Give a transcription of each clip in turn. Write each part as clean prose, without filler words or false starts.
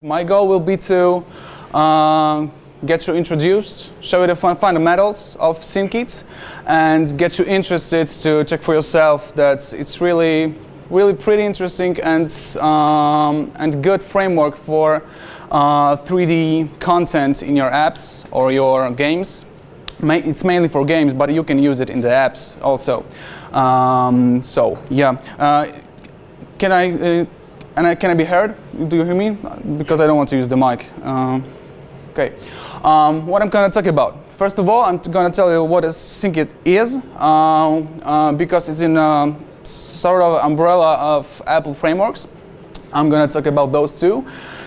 My goal will be to get you introduced, show you the fundamentals of SceneKit, and get you interested to check for yourself that it's really pretty interesting and good framework for 3D content in your apps or your games. It's mainly for games, but you can use it in the apps also. So yeah, can I be heard? Do you hear me? Because I don't want to use the mic. Okay. What I'm going to talk about. First of all, I'm going to tell you what SceneKit is, because it's in a sort of umbrella of Apple frameworks. I'm going to talk about those two.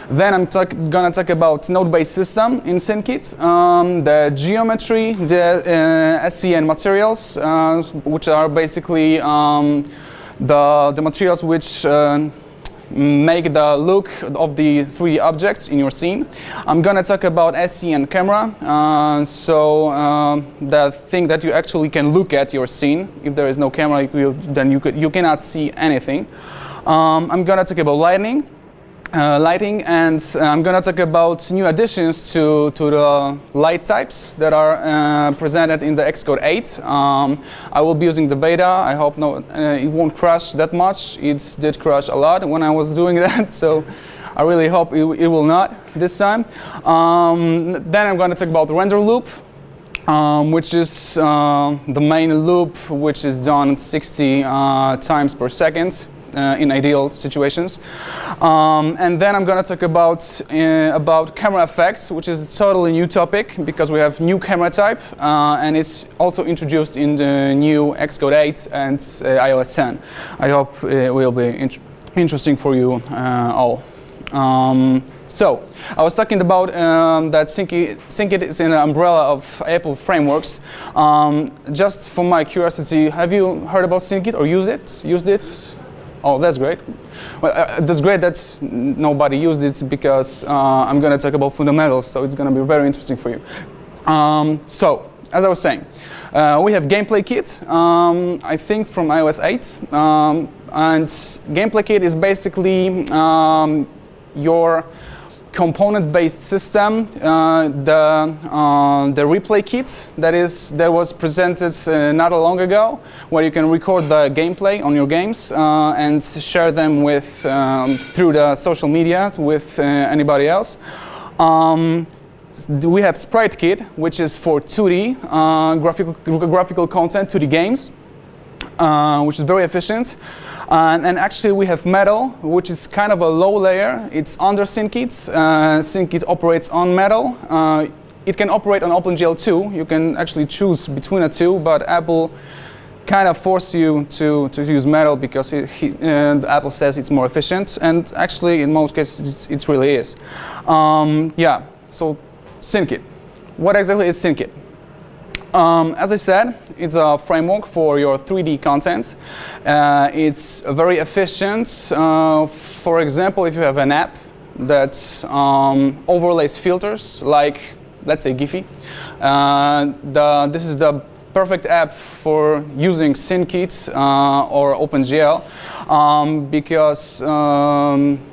Then I'm going to talk about node-based system in SceneKit, the geometry, the SCN materials, which are basically the materials which make the look of the 3D objects in your scene. I'm going to talk about SCN camera, the thing that you actually can look at your scene. If there is no camera, then you cannot see anything. I'm going to talk about lighting, and I'm going to talk about new additions to the light types that are presented in the Xcode 8. I will be using the beta. I hope it won't crash that much. It did crash a lot when I was doing that, so I really hope it will not this time. Then I'm going to talk about the render loop, which is the main loop, which is done 60 times per second. In ideal situations, and then I'm going to talk about camera effects, which is a totally new topic because we have new camera type, and it's also introduced in the new Xcode 8 and iOS 10. I hope it will be interesting for you all. So I was talking about that SceneKit is in an umbrella of Apple frameworks. Just for my curiosity, have you heard about SceneKit or used it? Oh, that's great. Well, that's great that nobody used it because I'm going to talk about fundamentals, so it's going to be very interesting for you. So, as I was saying, we have Gameplay Kit, I think from iOS 8. And Gameplay Kit is basically your component-based system, the replay kit that was presented not long ago, where you can record the gameplay on your games and share them with through the social media with anybody else. We have Sprite Kit, which is for 2D graphical content, 2D games, which is very efficient. And actually we have Metal, which is kind of a low layer. It's under SceneKit. SceneKit operates on Metal. It can operate on OpenGL too. You can actually choose between the two, but Apple kind of forces you to use Metal because Apple says it's more efficient, and actually in most cases it really is. Yeah, so SceneKit. What exactly is SceneKit? As I said, it's a framework for your 3D content. It's very efficient. For example, if you have an app that overlays filters, like, let's say, Giphy, this is the perfect app for using SceneKit or OpenGL. Because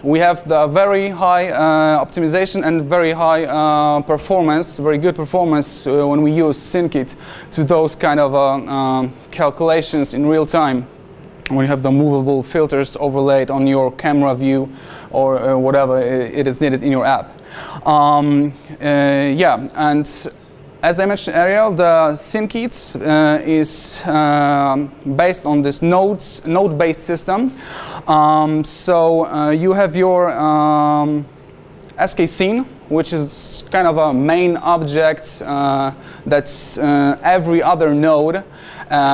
we have the very high optimization and very high performance, very good performance when we use SceneKit to those kind of calculations in real time. When you have the movable filters overlaid on your camera view or whatever it is needed in your app. Yeah, and as I mentioned earlier, the SceneKit is based on this node-based system. So you have your SCNScene, which is kind of a main object that's every other node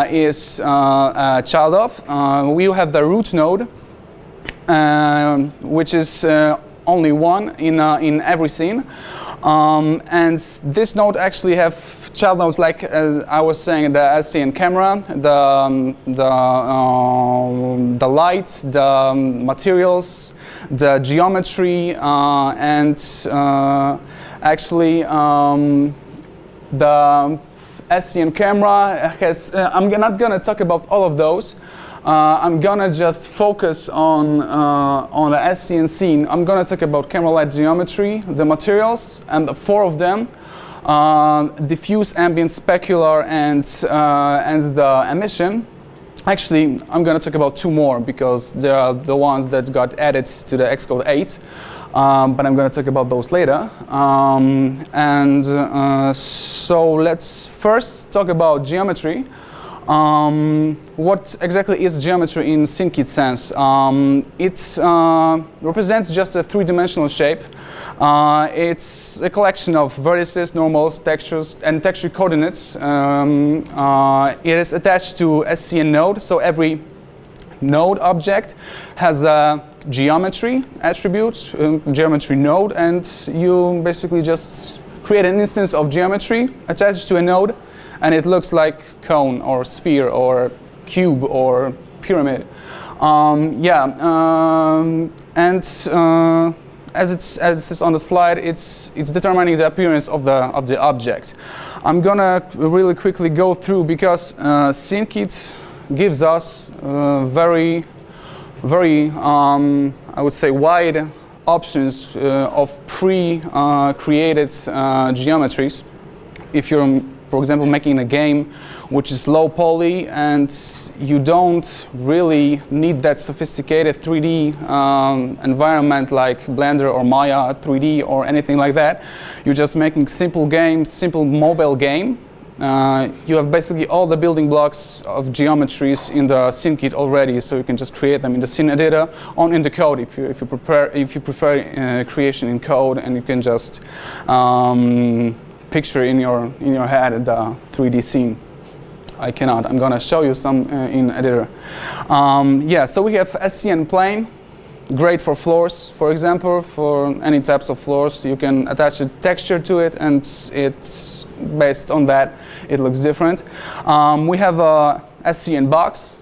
is a child of. We have the root node, which is only one in every scene. And this node actually have child nodes, like as I was saying, the SCN camera, the lights, the materials, the geometry, and actually the SCN camera has, I'm not gonna talk about all of those. I'm gonna just focus on the SCNScene. I'm gonna talk about camera light geometry, the materials, and the 4 of them. Diffuse, ambient, specular, and the emission. Actually, I'm going to talk about 2 more because they are the ones that got added to the Xcode 8. But I'm going to talk about those later. So let's first talk about geometry. What exactly is geometry in SceneKit sense? It represents just a 3-dimensional shape. It's a collection of vertices, normals, textures, and texture coordinates. It is attached to a SCN node, so every node object has a geometry attribute, geometry node, and you basically just create an instance of geometry attached to a node, and it looks like cone or sphere or cube or pyramid. As it says on the slide, it's determining the appearance of the object. I'm gonna really quickly go through because SceneKit gives us very I would say wide options of pre-created geometries. If you're, for example, making a game which is low poly and you don't really need that sophisticated 3D environment like Blender or Maya 3D or anything like that, you're just making simple mobile game. You have basically all the building blocks of geometries in the SceneKit already, so you can just create them in the scene editor or in the code if you prefer creation in code, and you can just picture in your head the 3D scene. I cannot. I'm gonna show you some in editor. So we have SCN plane, great for floors, for example, for any types of floors. You can attach a texture to it, and it's based on that. It looks different. We have a SCN box,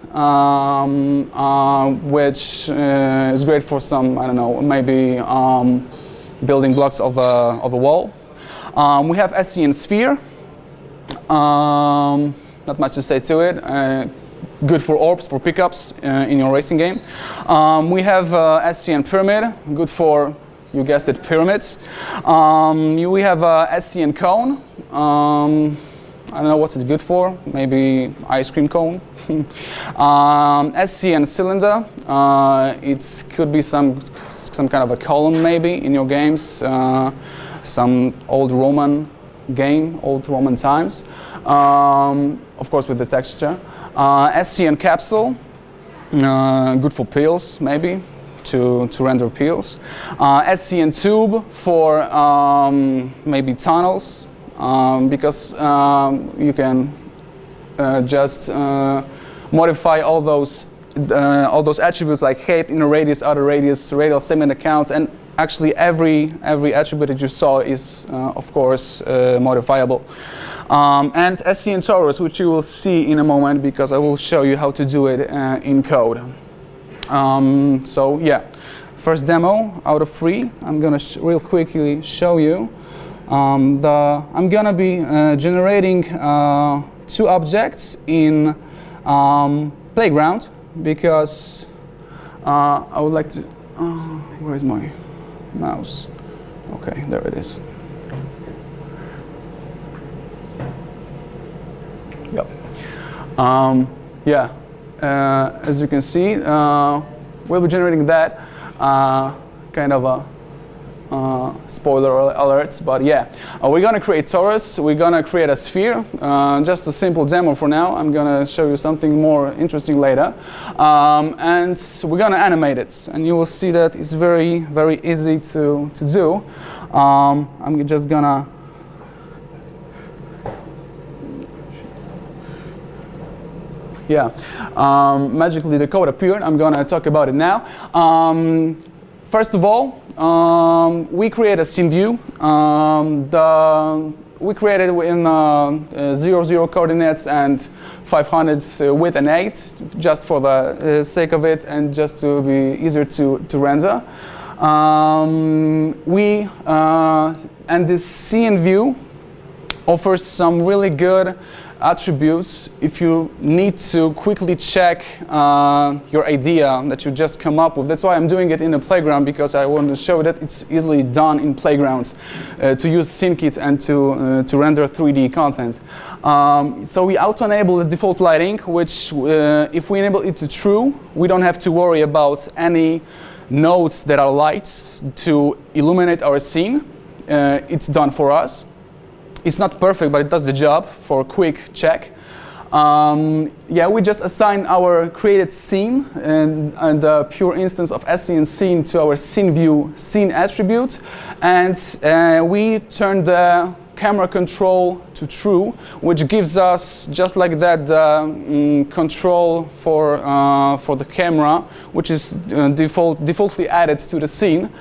which is great for some, I don't know, maybe building blocks of a wall. We have SCN sphere. Not much to say to it. Good for orbs, for pickups in your racing game. We have SCN pyramid, good for, you guessed it, pyramids. We have SCN cone. I don't know what's it good for. Maybe ice cream cone. SCN cylinder. It could be some kind of a column maybe in your games. Some old Roman game, old Roman times. Of course with the texture. SCN capsule, good for peels maybe, to render peels. SCN tube for maybe tunnels, because you can just modify all those attributes like height, inner radius, outer radius, radial segment count, and actually every attribute that you saw is of course modifiable. And SCN torus, which you will see in a moment because I will show you how to do it in code. So yeah, first demo out of 3. I'm gonna real quickly show you. I'm gonna be generating 2 objects in playground because I would like to. Where is my mouse? Okay, there it is. Yep. As you can see, we'll be generating that kind of a spoiler alerts, but yeah, we're gonna create torus, we're gonna create a sphere, just a simple demo for now. I'm gonna show you something more interesting later, and we're gonna animate it, and you will see that it's very easy to do. I'm just gonna magically the code appeared. I'm gonna talk about it now. First of all, we create a scene view. We created in 0, coordinates and 500 width and 8, just for the sake of it and just to be easier to render. And this scene view offers some really good attributes if you need to quickly check your idea that you just come up with. That's why I'm doing it in a playground, because I want to show that it's easily done in playgrounds to use SceneKit and to render 3D content. So we auto-enable the default lighting, which if we enable it to true, we don't have to worry about any nodes that are lights to illuminate our scene. It's done for us. It's not perfect, but it does the job for a quick check. Yeah, we just assign our created scene and a pure instance of SCNScene to our scene view scene attribute, and we turn the camera control to true, which gives us just like that control for the camera, which is defaultly added to the scene.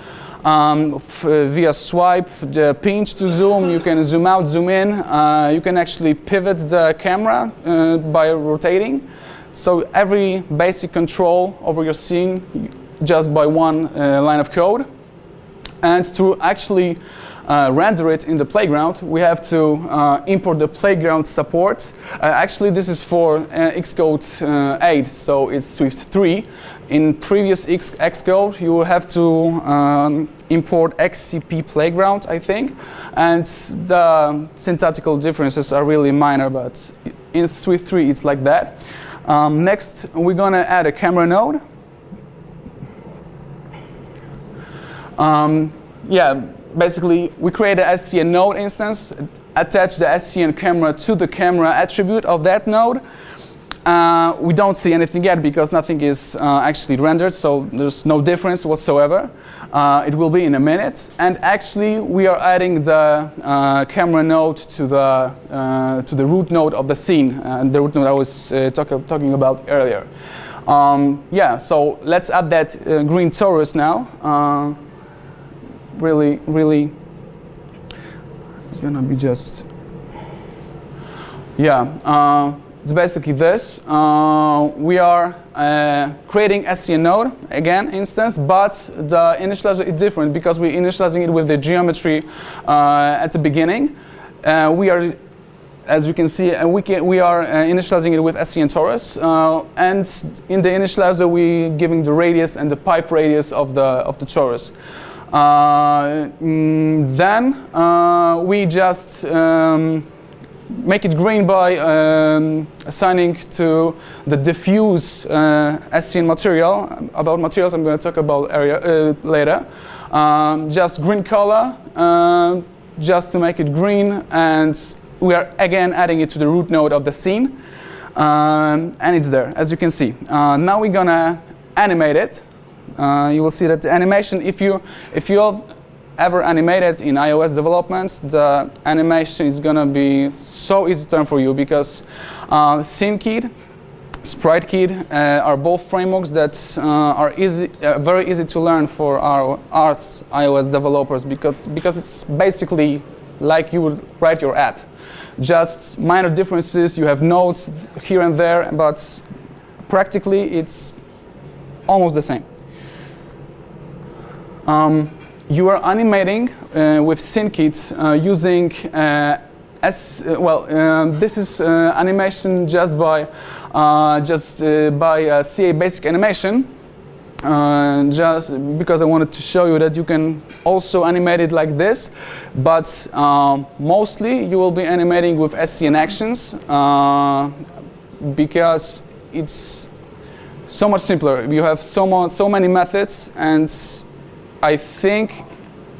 Via swipe, the pinch to zoom, you can zoom out, zoom in. You can actually pivot the camera by rotating. So every basic control over your scene just by one line of code. And to actually render it in the playground, we have to import the playground support. Actually, this is for Xcode 8, so it's Swift 3. In previous Xcode, you will have to import XCP playground, I think, and the syntactical differences are really minor, but in Swift 3 it's like that. Next, we're gonna add a camera node. Yeah, basically we create a SCN node instance, attach the SCN camera to the camera attribute of that node. We don't see anything yet because nothing is actually rendered, so there's no difference whatsoever. It will be in a minute. And actually, we are adding the camera node to the root node of the scene, the root node I was talking about earlier. Yeah, so let's add that green torus now. Really, it's gonna be just, yeah. It's basically this. We are creating SCN node, again, instance, but the initializer is different because we're initializing it with the geometry at the beginning. We are, as you can see, we are initializing it with SCN torus, and in the initializer we're giving the radius and the pipe radius of the torus. Then we just make it green by assigning to the diffuse SCN material. About materials I'm going to talk about later. Just green color, just to make it green, and we are again adding it to the root node of the scene, and it's there, as you can see. Now we're going to animate it. You will see that the animation, if you ever animated in iOS development, the animation is gonna be so easy to learn for you because SceneKit, SpriteKit are both frameworks that are very easy to learn for us iOS developers because it's basically like you would write your app. Just minor differences, you have nodes here and there, but practically it's almost the same. You are animating with SceneKit using this is animation just by CA Basic Animation. Just because I wanted to show you that you can also animate it like this, but mostly you will be animating with SCN Actions because it's so much simpler. You have so many methods, and I think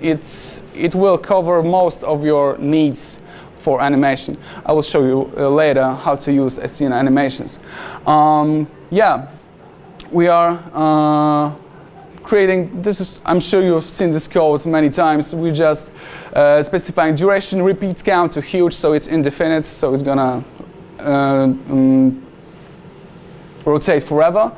it will cover most of your needs for animation. I will show you later how to use SCN animations. Yeah, we are creating, I'm sure you've seen this code many times. We're just specifying duration, repeat count to huge, so it's indefinite, so it's gonna rotate forever.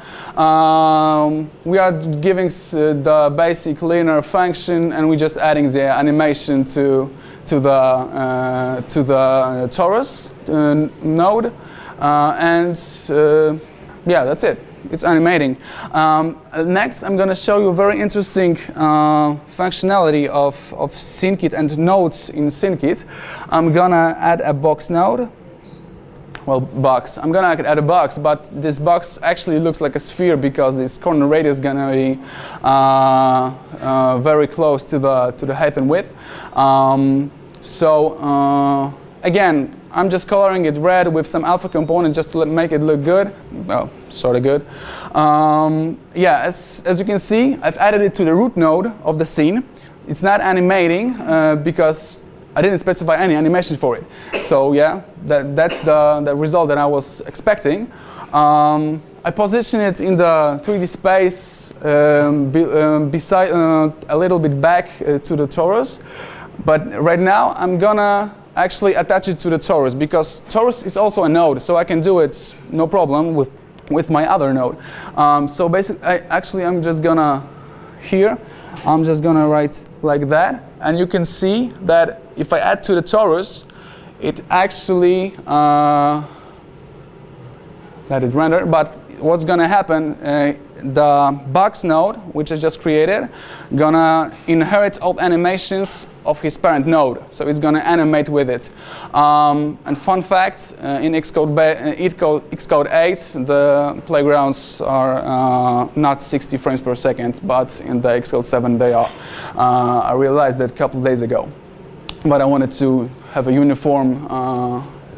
We are giving the basic linear function, and we're just adding the animation to the torus node, and yeah, that's it. It's animating. Next, I'm going to show you a very interesting functionality of SceneKit and nodes in SceneKit. I'm going to add a box node. Well, box. I'm going to add a box, but this box actually looks like a sphere because this corner radius is going to be very close to the height and width. Again, I'm just coloring it red with some alpha component just to make it look good. Well, sort of good. Yeah, as you can see, I've added it to the root node of the scene. It's not animating because I didn't specify any animation for it. So yeah, that's the result that I was expecting. I position it in the 3D space beside a little bit back to the torus. But right now, I'm gonna actually attach it to the torus because torus is also a node, so I can do it no problem with my other node. So basically, I'm just gonna I'm just gonna write like that, and you can see that if I add to the torus, it actually let it render. But what's gonna happen? The box node, which I just created, gonna inherit all animations of his parent node. So it's gonna animate with it. And fun fact, in Xcode 8, the playgrounds are not 60 frames per second, but in the Xcode 7 they are. I realized that a couple of days ago. But I wanted to have a uniform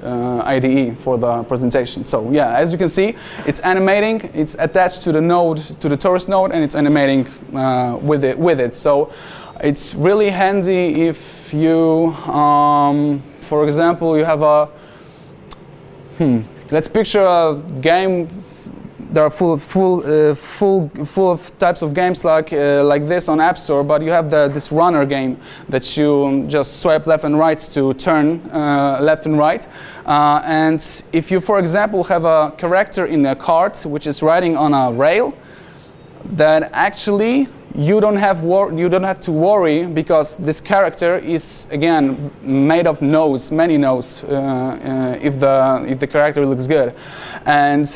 IDE for the presentation. So yeah, as you can see, it's animating. It's attached to the node, to the torus node, and it's animating with it. So it's really handy if you, for example, you have a. Let's picture a game. There are full of types of games like this on App Store, but you have this runner game that you just swipe left and right to turn left and right. And if you, for example, have a character in a cart which is riding on a rail, then actually you don't have to worry because this character is again made of nodes, many nodes, if the character looks good, and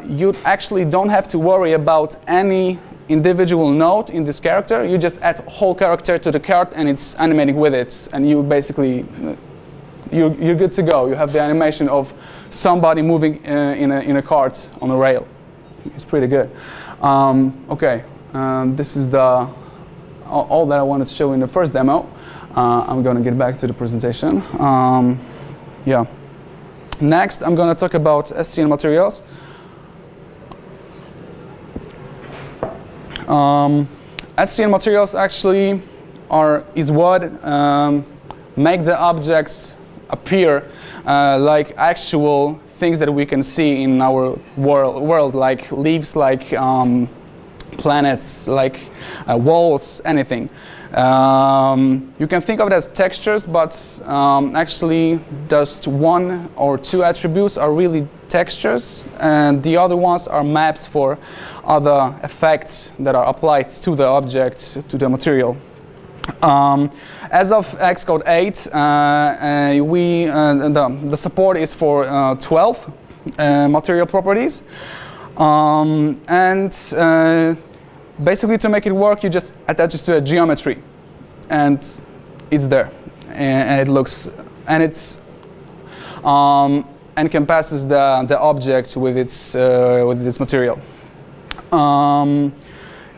you actually don't have to worry about any individual node in this character. You just add a whole character to the cart and it's animating with it, and you basically you're good to go. You have the animation of somebody moving in a cart on a rail. It's pretty good. Okay. This is all that I wanted to show in the first demo. I'm going to get back to the presentation. Yeah. Next, I'm going to talk about SCN materials. SCN materials actually is what make the objects appear like actual things that we can see in our world, like leaves, like planets, like walls, anything. You can think of it as textures, but actually just one or two attributes are really textures, and the other ones are maps for other effects that are applied to the object, to the material. As of Xcode 8, the support is for 12 material properties. Basically, to make it work, you just attach it to a geometry, and it's there, and it looks, and it's encompasses the object with this material.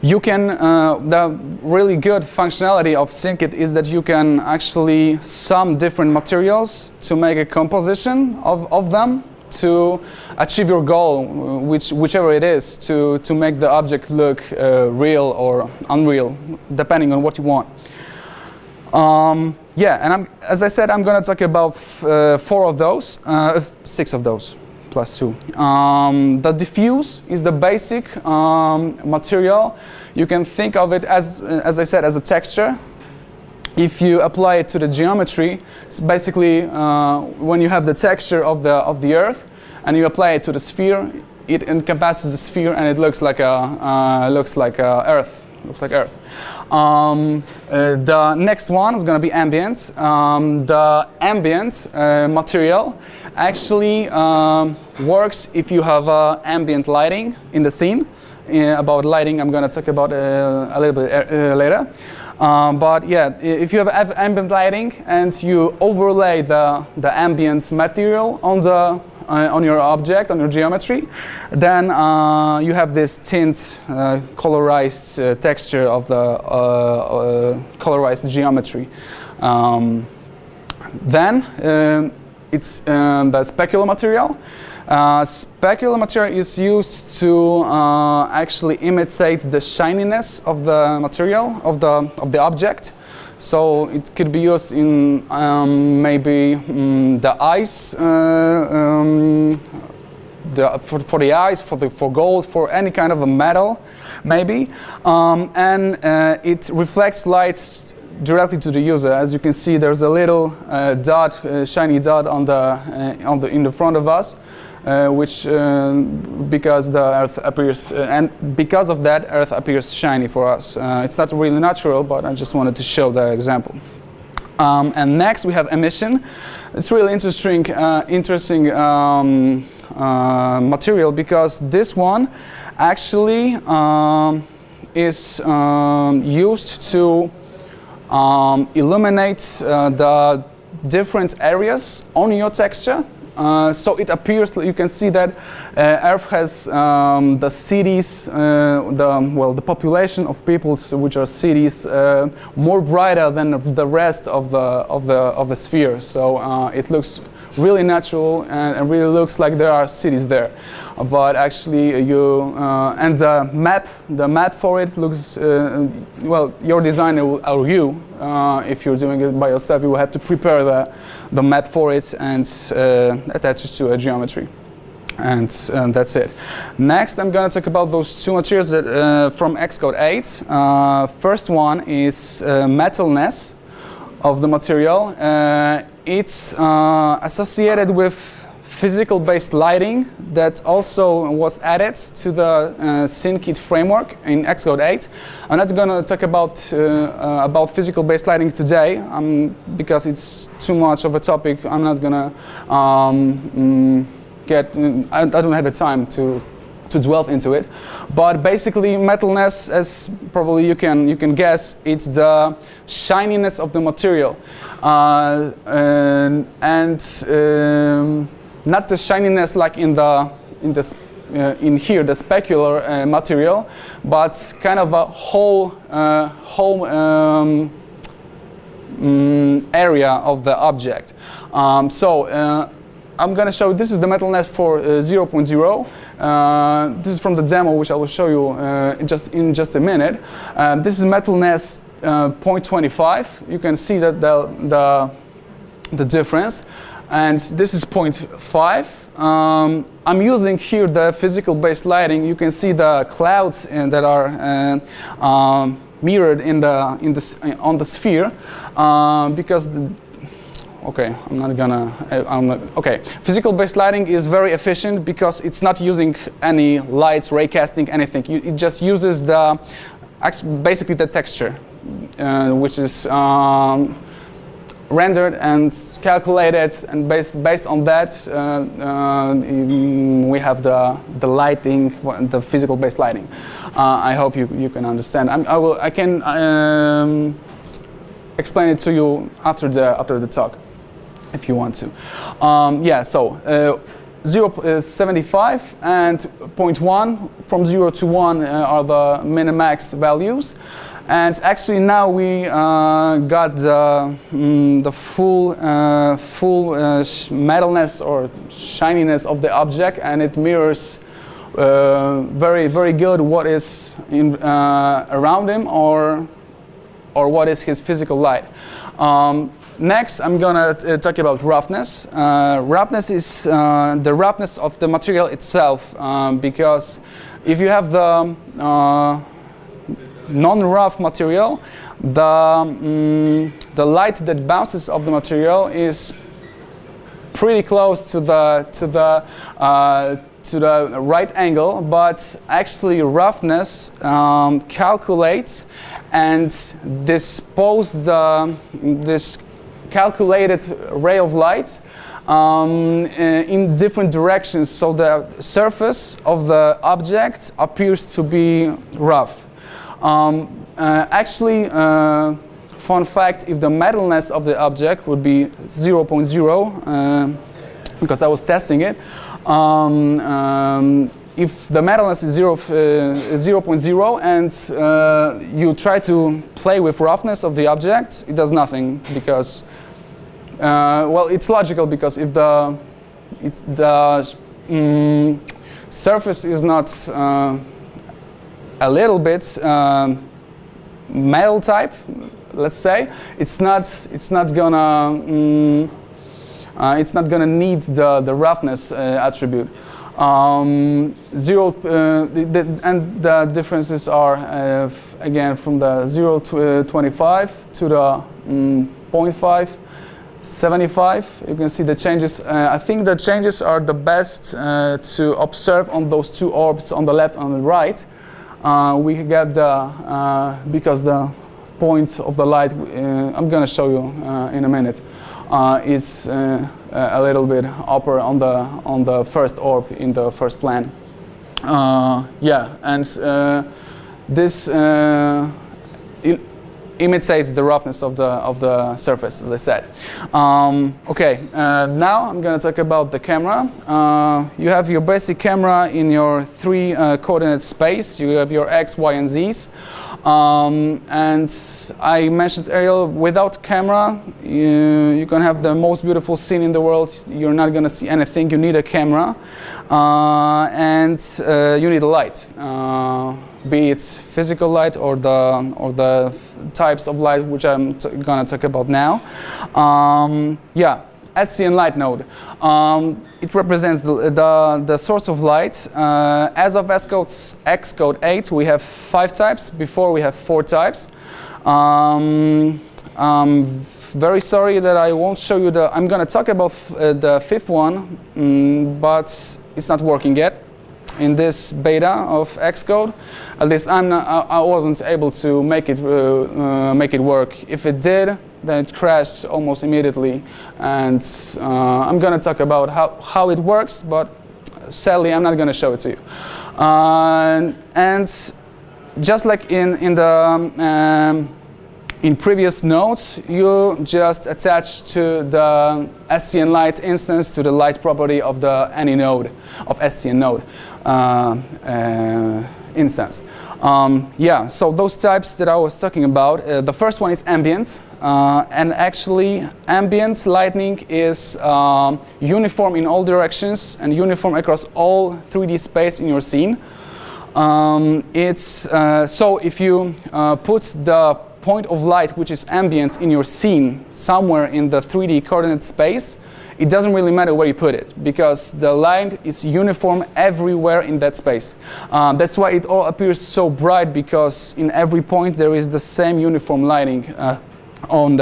You can the really good functionality of SceneKit is that you can actually sum different materials to make a composition of them to achieve your goal, whichever it is, to make the object look real or unreal, depending on what you want. Yeah, and as I said, I'm going to talk about 4 of those, 6 of those, plus 2. The diffuse is the basic material. You can think of it as I said, as a texture. If you apply it to the geometry, it's basically when you have the texture of the Earth, and you apply it to the sphere, it encompasses the sphere, and it looks like Earth. Looks like Earth. The next one is going to be ambient. The ambient material actually works if you have ambient lighting in the scene. About lighting, I'm going to talk about a little bit later. But yeah, if you have ambient lighting and you overlay the ambient material on your object, on your geometry, then you have this tint, colorized texture of the colorized geometry. Then it's the specular material. Specular material is used to actually imitate the shininess of the material of the object. So it could be used in maybe the eyes, for the eyes, for gold, for any kind of a metal, maybe, and it reflects lights directly to the user. As you can see, there's a little dot, shiny dot in the front of us. Which because the Earth appears, and because of that, Earth appears shiny for us. It's not really natural, but I just wanted to show the example. And next we have emission. It's really interesting material, because this one actually is used to illuminate the different areas on your texture. So it appears, you can see that Earth has the cities, the population of people, which are cities, more brighter than the rest of the sphere. So it looks really natural and really looks like there are cities there. But actually, and the map for it looks well. Your designer or you, if you're doing it by yourself, you will have to prepare the map for it and attach it to a geometry. And that's it. Next, I'm going to talk about those two materials that, from Xcode 8. First one is metalness of the material. It's associated with physical-based lighting that also was added to the SceneKit framework in Xcode 8. I'm not going to talk about physical-based lighting today because it's too much of a topic. I'm not going to I don't have the time to delve into it. But basically, metalness, as probably you can guess, it's the shininess of the material, not the shininess like in here, the specular material, but kind of a whole area of the object. I'm going to show, this is the metalness for 0.0. This is from the demo, which I will show you in just a minute. This is metalness 0.25. You can see that the difference. And this is 0.5. I'm using here the physical-based lighting. You can see the clouds that are mirrored on the sphere, because physical-based lighting is very efficient because it's not using any lights, ray casting, anything. It just uses basically the texture, which is rendered and calculated, and based on that, we have the lighting, the physical-based lighting. I hope you can understand. I can explain it to you after the talk, if you want to. So 0.75 and 0.1, from 0 to 1 are the minimax values. And actually now we got the full metalness or shininess of the object, and it mirrors very, very good what is around him or what is his physical light. Next, I'm gonna talk about roughness. Roughness is the roughness of the material itself, because if you have the non-rough material, the light that bounces off the material is pretty close to the to the right angle, but actually roughness calculates and disposes this calculated ray of light in different directions, so the surface of the object appears to be rough. Actually, fun fact, if the metalness of the object would be 0.0, because I was testing it, if the metalness is 0.0 and you try to play with roughness of the object, it does nothing, because well, it's logical, because if the surface is not a little bit metal type, let's say, it's not gonna need the roughness attribute. And the differences are again from the 0 to 25 to the 0.5, 75. You can see the changes. I think the changes are the best to observe on those two orbs on the left and on the right. We get the because the point of the light I'm going to show you in a minute is a little bit upper on the first orb in the first plan. Yeah, and this imitates the roughness of the surface, as I said. Okay, now I'm going to talk about the camera. You have your basic camera in your three coordinate space. You have your X, Y, and Z's. And I mentioned earlier, without camera, you can have the most beautiful scene in the world. You're not going to see anything. You need a camera, and you need a light. Be it physical light or the types of light which I'm gonna talk about now. Yeah, SCN light node. It represents the source of light. As of Xcode 8, we have 5 types. Before we have 4 types. I'm very sorry that I won't show you I'm gonna talk about the 5th one, but it's not working yet. In this beta of Xcode, at least I wasn't able to make it work. If it did, then it crashed almost immediately. And I'm going to talk about how it works, but sadly I'm not going to show it to you. And just like in previous nodes, you just attach to the SCN light instance to the light property of any node of SCN node instance. Yeah, so those types that I was talking about, the first one is ambient, and actually ambient lighting is uniform in all directions and uniform across all 3D space in your scene. So if you put the point of light which is ambient in your scene somewhere in the 3D coordinate space, it doesn't really matter where you put it, because the light is uniform everywhere in that space. That's why it all appears so bright, because in every point there is the same uniform lighting on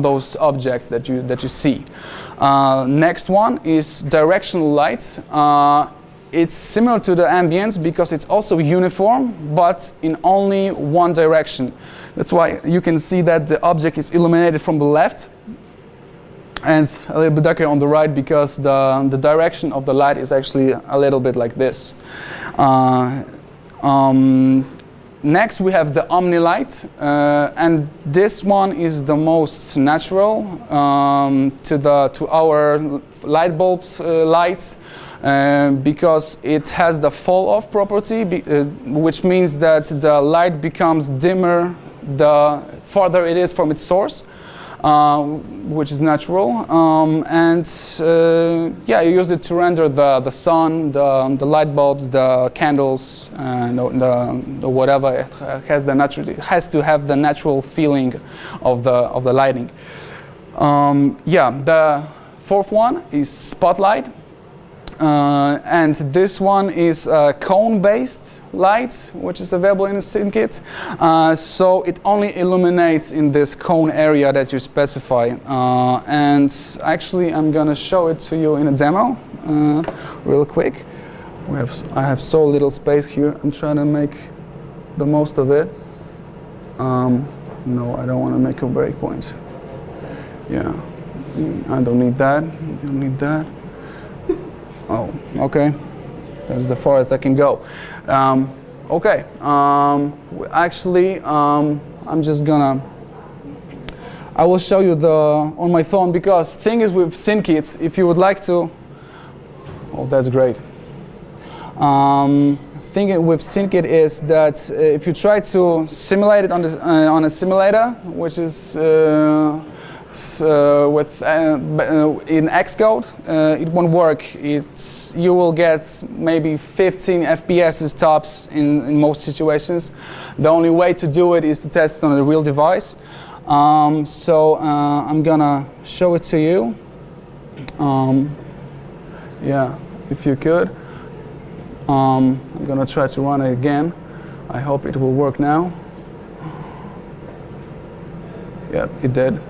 those objects that you see. Next one is directional light. It's similar to the ambient because it's also uniform, but in only one direction. That's why you can see that the object is illuminated from the left and a little bit darker on the right, because the direction of the light is actually a little bit like this. Next we have the omni-light, and this one is the most natural to our light bulbs lights. Because it has the fall-off property, which means that the light becomes dimmer the farther it is from its source, which is natural. Yeah, you use it to render the sun, the light bulbs, the candles, the whatever. It has to have the natural feeling of the lighting. Yeah, the 4th one is spotlight. And this one is a cone-based light, which is available in SceneKit. So it only illuminates in this cone area that you specify. And actually, I'm going to show it to you in a demo real quick. I have so little space here. I'm trying to make the most of it. No, I don't want to make a breakpoint. Yeah, I don't need that. I don't need that. Oh, okay. That's the farthest I can go. Okay. Actually, I'm just gonna. I will show you on my phone, because thing is with SceneKit, if you would like to. Oh, that's great. Thing with SceneKit is that if you try to simulate it on a simulator, which is in Xcode, it won't work. You will get maybe 15 FPS tops in most situations. The only way to do it is to test it on a real device. So I'm gonna show it to you. Yeah, if you could. I'm gonna try to run it again. I hope it will work now. Yeah, it did.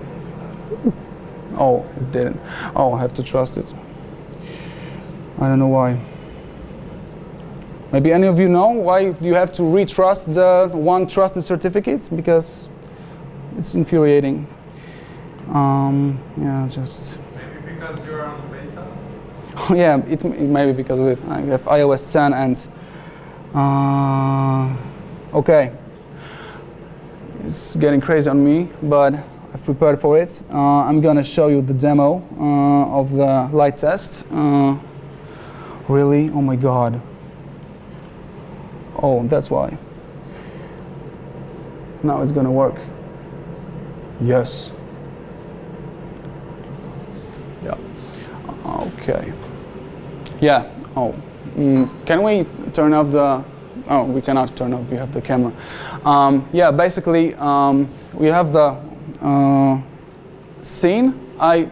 Oh, it didn't. Oh, I have to trust it. I don't know why. Maybe any of you know why you have to retrust the one trusted certificate? Because it's infuriating. Yeah, just. Maybe because you're on beta? Yeah, it may be because of it. I have iOS 10 and okay. It's getting crazy on me, but I've prepared for it. I'm gonna show you the demo of the light test. Really? Oh my god. Oh, that's why. Now it's gonna work. Yes. Yeah. Okay. Yeah. Oh. Can we turn off the? Oh, we cannot turn off. We have the camera. Yeah. Basically, we have the scene. I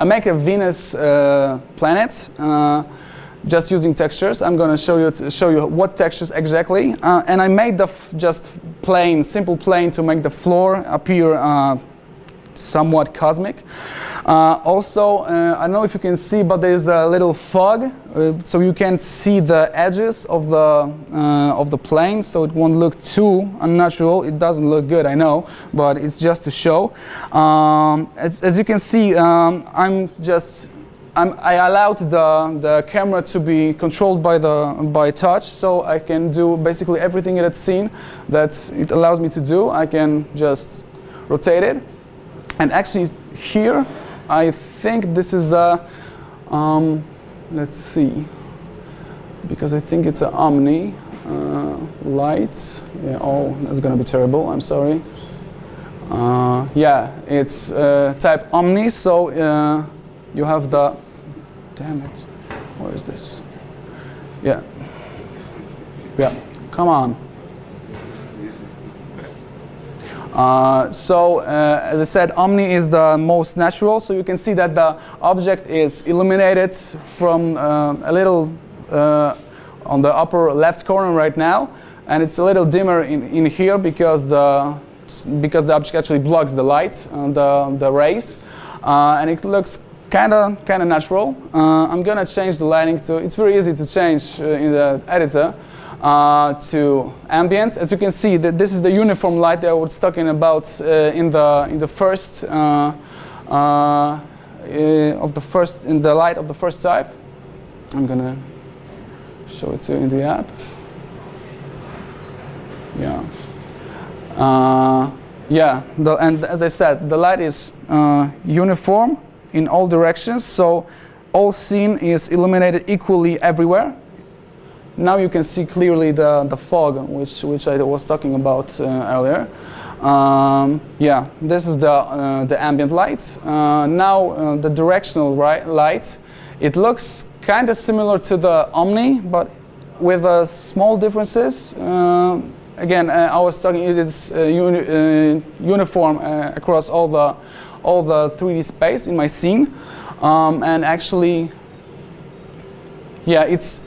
make a Venus planet just using textures. I'm going to show you what textures exactly. And I made the just plane, simple plane, to make the floor appear somewhat cosmic. Also, I don't know if you can see, but there's a little fog, so you can't see the edges of the plane, so it won't look too unnatural. It doesn't look good, I know, but it's just to show. As you can see, I allowed the camera to be controlled by touch, so I can do basically everything in that scene that it allows me to do. I can just rotate it. And actually here, I think this is the, let's see, because I think it's an Omni lights. Yeah, oh, that's gonna be terrible, I'm sorry. Yeah, it's type Omni, so you have the, damn it, where is this? Yeah, yeah, come on. As I said, Omni is the most natural, so you can see that the object is illuminated from a little on the upper left corner right now, and it's a little dimmer in here because the object actually blocks the light, the rays, and it looks kind of natural. I'm gonna change the lighting to. It's very easy to change in the editor. To ambient. As you can see, this is the uniform light that I was talking about in the first in the light of the first type. I'm gonna show it to you in the app. Yeah. Yeah. And as I said, the light is uniform in all directions, so all scene is illuminated equally everywhere. Now you can see clearly the fog, which I was talking about earlier. Yeah, this is the ambient light. Now the directional light, it looks kind of similar to the Omni, but with small differences. Again, I was talking, it is uniform across all the 3D space in my scene, and actually, yeah, it's.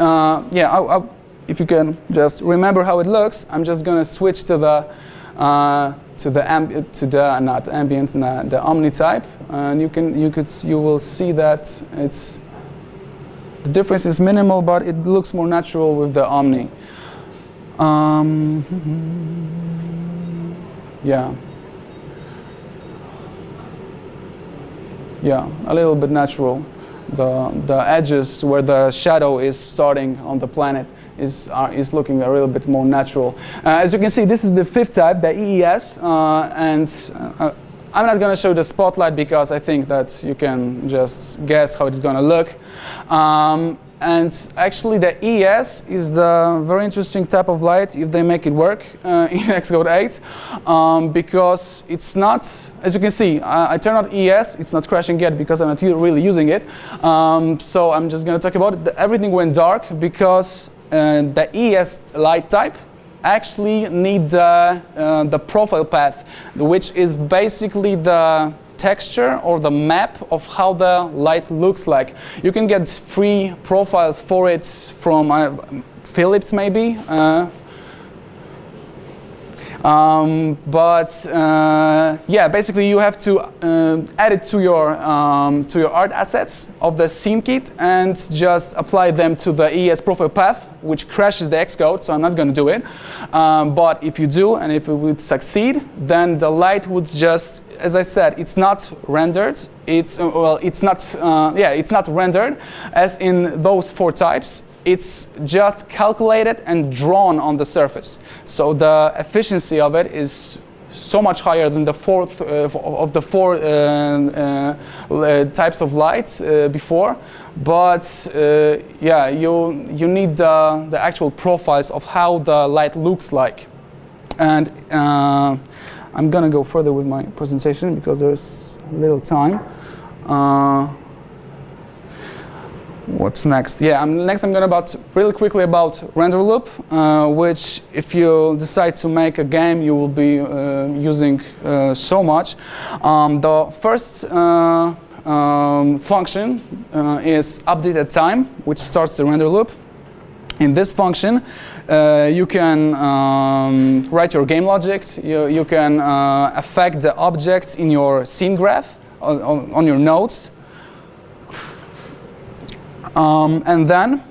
Yeah, if you can just remember how it looks, I'm just gonna switch to the not ambient, the Omni type, and you will see that it's The difference is minimal, but it looks more natural with the Omni. Yeah. Yeah, a little bit natural. The edges where the shadow is starting on the planet is looking a little bit more natural. As you can see, this is the fifth type, the EES, and I'm not going to show the spotlight because I think that you can just guess how it's going to look. And actually the ES is the very interesting type of light if they make it work in Xcode 8 because it's not, as you can see, I turn on ES, it's not crashing yet because I'm not really using it. So I'm just going to talk about it. Everything went dark because the ES light type actually need the profile path, which is basically the texture or the map of how the light looks like. You can get free profiles for it from Philips maybe. Yeah, basically you have to add it to your art assets of the SceneKit and just apply them to the ES profile path, which crashes the Xcode, so I'm not going to do it. But if you do, and if it would succeed, then the light would just, as I said, it's not rendered. It's not rendered as in those four types. It's just calculated and drawn on the surface. So the efficiency of it is so much higher than the fourth of the four types of lights before. But yeah, you need the actual profiles of how the light looks like. And I'm gonna go further with my presentation because there's little time. What's next? Yeah, next I'm going to really quickly about render loop, which if you decide to make a game, you will be using so much. The first function is update@time, which starts the render loop. In this function, you can write your game logics. You can affect the objects in your scene graph on your nodes. And then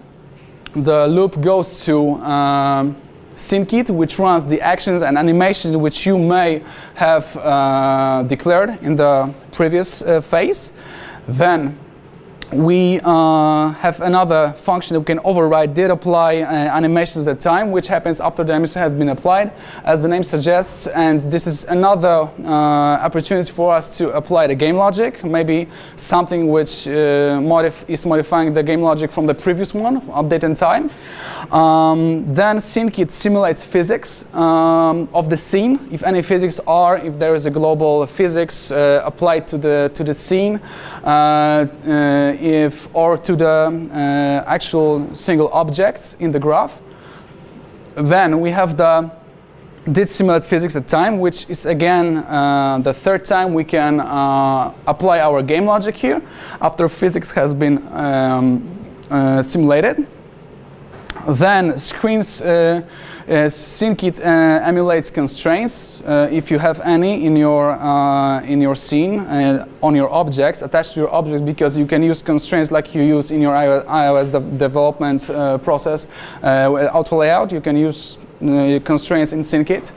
the loop goes to SceneKit, which runs the actions and animations which you may have declared in the previous phase. Then we have another function that we can override did apply animations at time, which happens after the animations have been applied, as the name suggests. And this is another opportunity for us to apply the game logic, maybe something which is modifying the game logic from the previous one, update and time. Then SceneKit simulates physics of the scene, if any physics are, if there is a global physics applied to the scene, or to the actual single objects in the graph. Then we have the did simulate physics at time, which is again the third time we can apply our game logic here after physics has been simulated. Then SceneKit emulates constraints if you have any in your scene on your objects, attached to your objects, because you can use constraints like you use in your iOS development process auto layout. You can use constraints in SceneKit.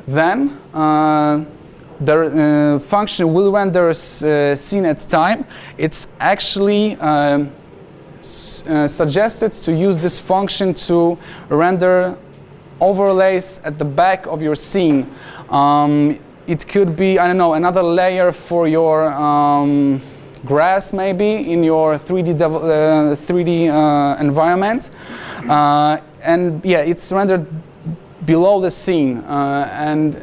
Then the function will render scene at time. It's actually suggested to use this function to render overlays at the back of your scene. It could be, I don't know, another layer for your grass maybe in your 3D environment. And yeah, it's rendered below the scene. And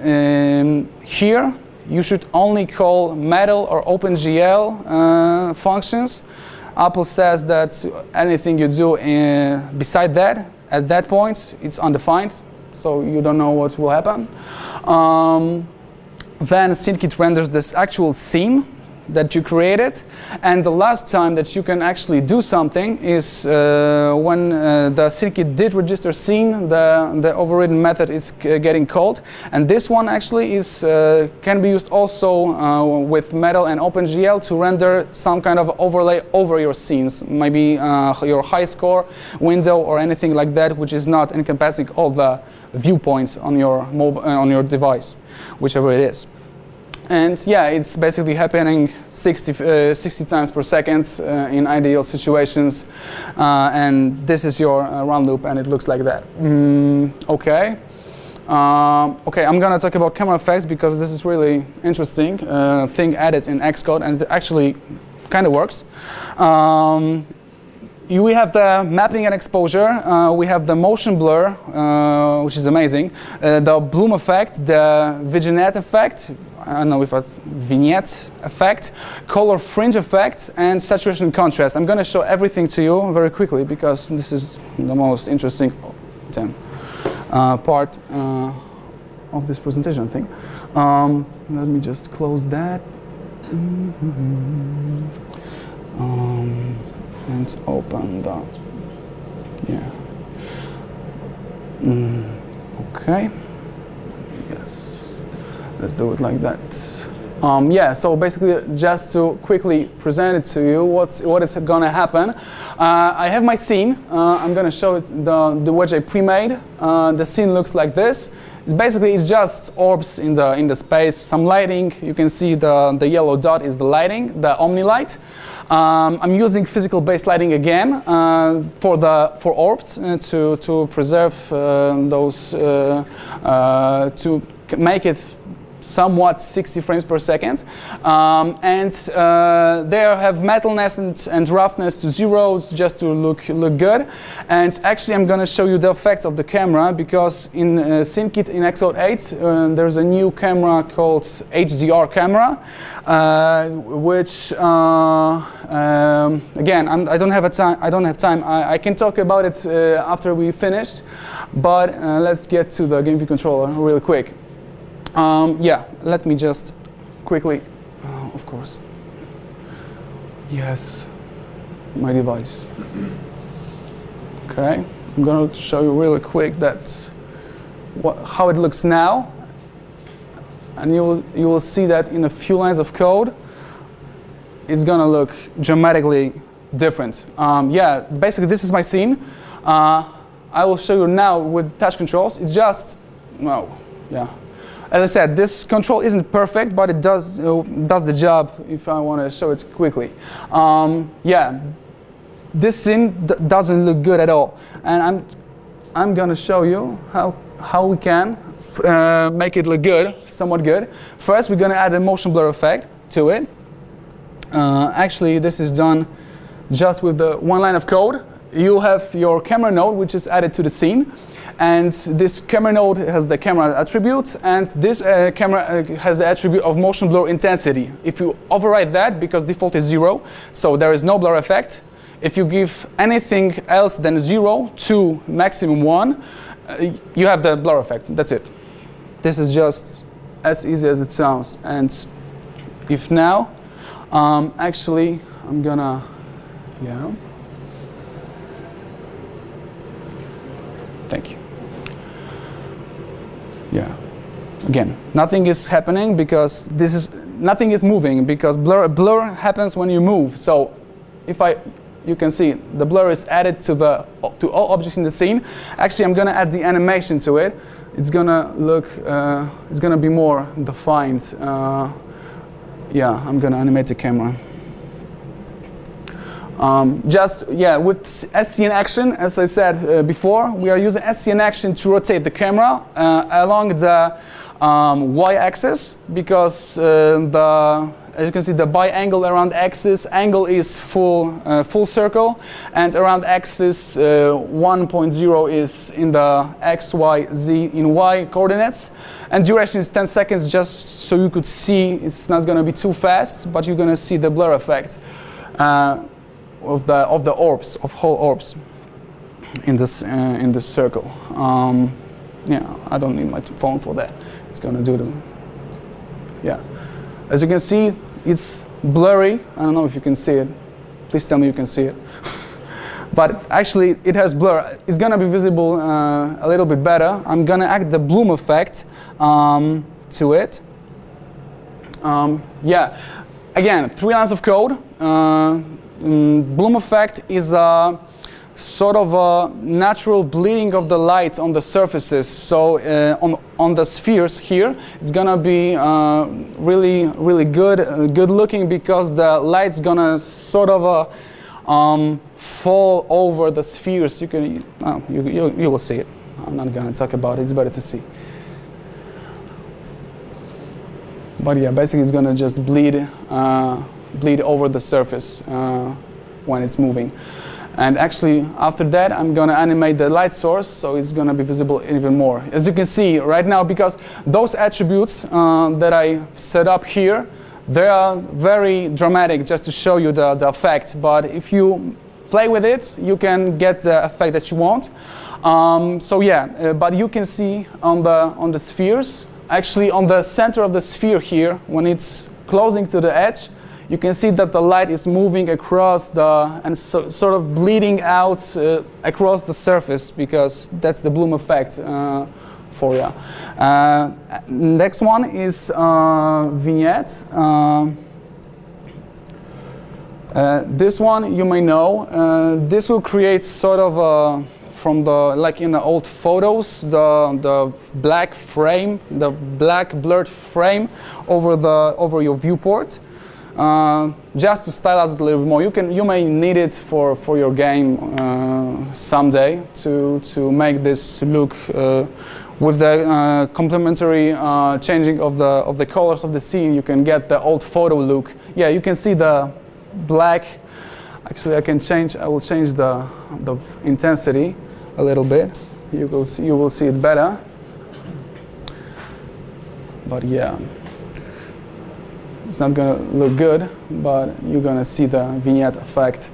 here you should only call Metal or OpenGL functions. Apple says that anything you do beside that, at that point, it's undefined, so you don't know what will happen. Then SceneKit renders this actual scene that you created, and the last time that you can actually do something is when the SceneKit did register scene, the overridden method is getting called, and this one actually is can be used also with Metal and OpenGL to render some kind of overlay over your scenes, maybe your high score window or anything like that, which is not encompassing all the viewpoints on your device, whichever it is. And yeah, it's basically happening 60 times per second in ideal situations. And this is your run loop, and it looks like that. Okay. Okay, I'm gonna talk about camera effects because this is really interesting thing added in Xcode, and it actually kind of works. We have the mapping and exposure, we have the motion blur, which is amazing, the bloom effect, the vignette effect, I don't know if it's vignette effect, color fringe effect, and saturation contrast. I'm going to show everything to you very quickly because this is the most interesting part of this presentation, I think. Let me just close that. And open the, yeah. Okay. Yes. Let's do it like that. Yeah, so basically, just to quickly present it to you, what is going to happen. I have my scene. I'm going to show it the which I pre-made. The scene looks like this. It's just orbs in the space, some lighting. You can see the yellow dot is the lighting, the Omni light. I'm using physical-based lighting again for orbs to preserve those to make it somewhat 60 frames per second, and there have metalness and roughness to 0 just to look good. And actually I'm going to show you the effects of the camera because in SceneKit in Xcode 8 there's a new camera called HDR camera, which again I don't have time. I can talk about it after we finished, but let's get to the game view controller real quick. Yeah, let me just quickly, of course, yes, my device. Okay, I'm going to show you really quick how it looks now, and you will see that in a few lines of code, it's going to look dramatically different. Yeah, basically this is my scene. I will show you now with touch controls. It's just, well, yeah. As I said, this control isn't perfect, but it does the job if I want to show it quickly. Yeah, this scene doesn't look good at all, and I'm going to show you how we can make it look good, somewhat good. First, we're going to add a motion blur effect to it. Actually, this is done just with the one line of code. You have your camera node, which is added to the scene. And this camera node has the camera attribute, and this camera has the attribute of motion blur intensity. If you override that, because default is 0, so there is no blur effect. If you give anything else than 0 to maximum 1, you have the blur effect. That's it. This is just as easy as it sounds. And if now, actually, I'm gonna, yeah. Thank you. Yeah. Again, nothing is happening because nothing is moving because blur happens when you move. So, you can see the blur is added to all objects in the scene. Actually, I'm gonna add the animation to it. It's gonna look. It's gonna be more defined. Yeah, I'm gonna animate the camera. With SCN action, as I said before, we are using SCN action to rotate the camera along the y-axis because as you can see, the bi-angle around axis angle is full circle, and around axis 1.0 is in the x, y, z in y coordinates, and duration is 10 seconds just so you could see it's not going to be too fast, but you're going to see the blur effect. Of the orbs, of whole orbs in this circle. Yeah, I don't need my phone for that. It's gonna do the, yeah. As you can see, it's blurry. I don't know if you can see it. Please tell me you can see it. But actually, it has blur. It's gonna be visible a little bit better. I'm gonna add the bloom effect to it. Yeah, again, 3 lines of code. Bloom effect is a sort of a natural bleeding of the light on the surfaces. So on the spheres here, it's gonna be really good looking because the light's gonna sort of fall over the spheres. You can you will see it. I'm not gonna talk about it. It's better to see. But yeah, basically it's gonna just bleed over the surface when it's moving. And actually, after that, I'm gonna animate the light source, so it's gonna be visible even more. As you can see right now, because those attributes that I set up here, they are very dramatic, just to show you the effect. But if you play with it, you can get the effect that you want. So yeah, but you can see on the spheres, actually on the center of the sphere here, when it's closing to the edge, you can see that the light is moving across and sort of bleeding out across the surface, because that's the bloom effect for you. Next one is vignette. This one you may know. This will create sort of from like in the old photos, the black frame, the black blurred frame over your viewport. Just to stylize it a little bit more. You may need it for your game someday to make this look with the complementary changing of the colors of the scene. You can get the old photo look. Yeah, you can see the black. Actually, I will change the intensity a little bit. You will see it better. But yeah. It's not gonna look good, but you're gonna see the vignette effect.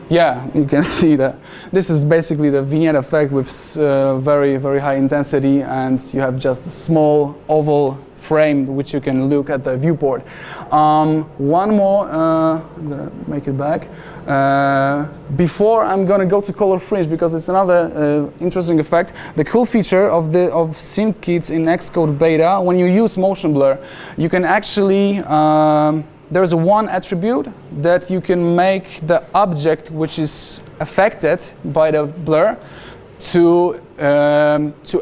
Yeah, you can see that. This is basically the vignette effect with very high intensity, and you have just a small oval frame which you can look at the viewport. One more, I'm gonna make it back. Before I'm gonna go to color fringe, because it's another interesting effect. The cool feature of SceneKit in Xcode beta, when you use motion blur, you can actually there's one attribute that you can make the object which is affected by the blur to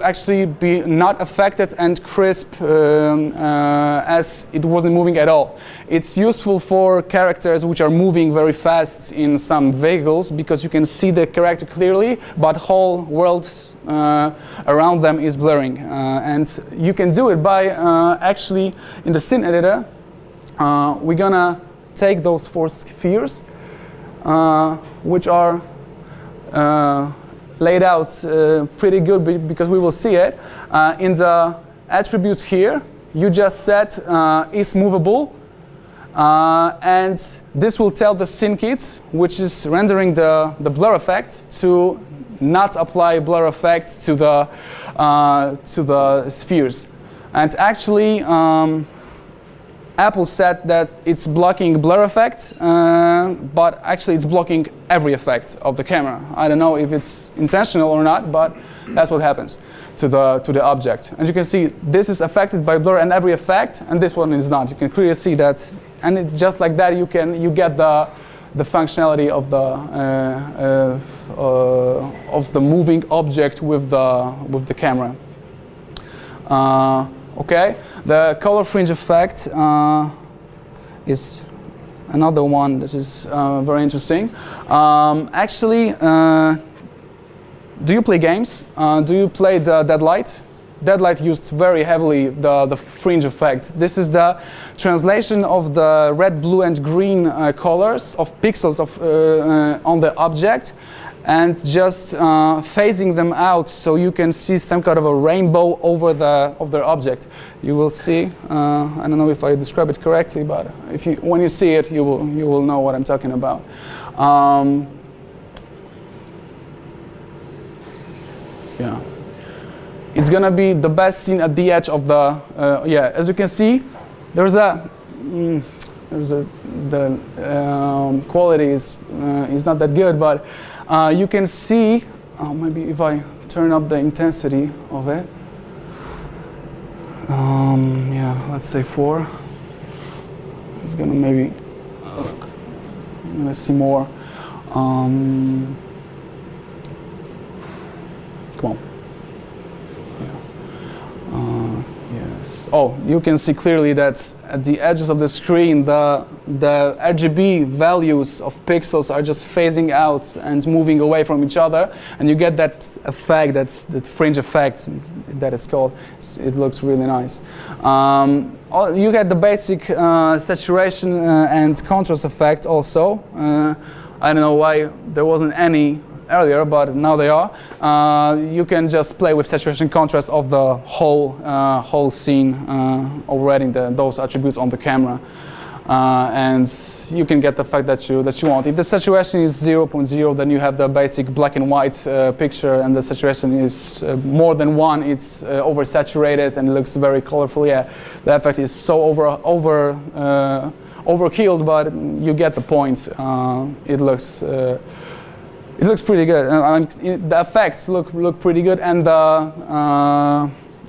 actually be not affected and crisp as it wasn't moving at all. It's useful for characters which are moving very fast in some vehicles, because you can see the character clearly, but whole world around them is blurring. And you can do it by actually in the scene editor. We're gonna take those 4 spheres, which are laid out pretty good, because we will see it. In the attributes here, you just set is movable, and this will tell the SceneKit, which is rendering the blur effect, to not apply blur effect to the spheres. And actually, Apple said that it's blocking blur effect, but actually it's blocking every effect of the camera. I don't know if it's intentional or not, but that's what happens to the object. And you can see this is affected by blur and every effect, and this one is not. You can clearly see that, and just like that, you get the functionality of the moving object with the camera. Okay, the color fringe effect is another one that is very interesting. Actually, do you play games? Do you play the Deadlight? Deadlight used very heavily the fringe effect. This is the translation of the red, blue, and green colors of pixels on the object, and just phasing them out so you can see some kind of a rainbow over the object. You will see. I don't know if I describe it correctly, but when you see it, you will know what I'm talking about. Yeah, it's gonna be the best scene at the edge of the. Yeah, as you can see, there's a the quality is not that good, but you can see, maybe if I turn up the intensity of it, yeah, let's say 4. It's gonna maybe, let's see more. Come on. Yeah. Yes. Oh, you can see clearly that at the edges of the screen, the RGB values of pixels are just phasing out and moving away from each other, and you get that effect, that's the fringe effect that it's called. It looks really nice. You get the basic saturation and contrast effect also. I don't know why there wasn't any earlier, but now they are. You can just play with saturation contrast of the whole scene, overriding those attributes on the camera, and you can get the effect that you want. If the saturation is 0.0, then you have the basic black and white picture, and the saturation is more than 1. It's oversaturated and it looks very colorful. Yeah, the effect is so overkilled, but you get the point. It looks pretty good. The effects look pretty good, and the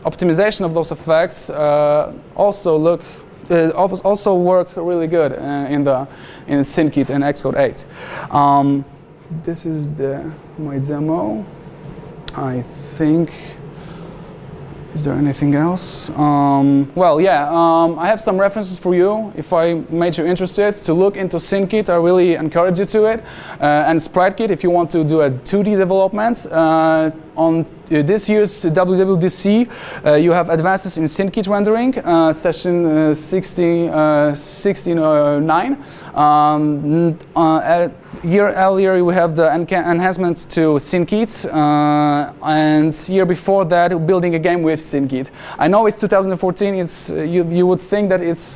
optimization of those effects also work really good in SceneKit and Xcode 8. This is my demo. I think. Is there anything else? Well, yeah, I have some references for you. If I made you interested to look into SceneKit, I really encourage you to it. And SpriteKit, if you want to do a 2D development. On this year's WWDC, you have advances in SceneKit rendering, session 69. A year earlier, we have the enhancements to SceneKit, and year before that, building a game with SceneKit. I know it's 2014. It's you would think that it's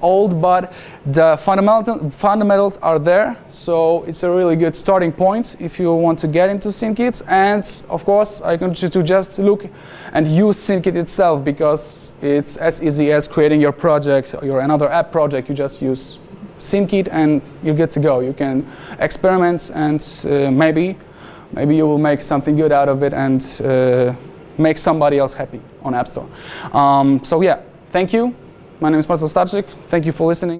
old, but the fundamentals are there. So it's a really good starting point if you want to get into SceneKit. And of course, I encourage you to just look and use SceneKit itself, because it's as easy as creating your project or another app project. You just use SceneKit and you're good to go. You can experiment, and maybe you will make something good out of it and make somebody else happy on App Store. So yeah, thank you. My name is Marcel Starczyk. Thank you for listening.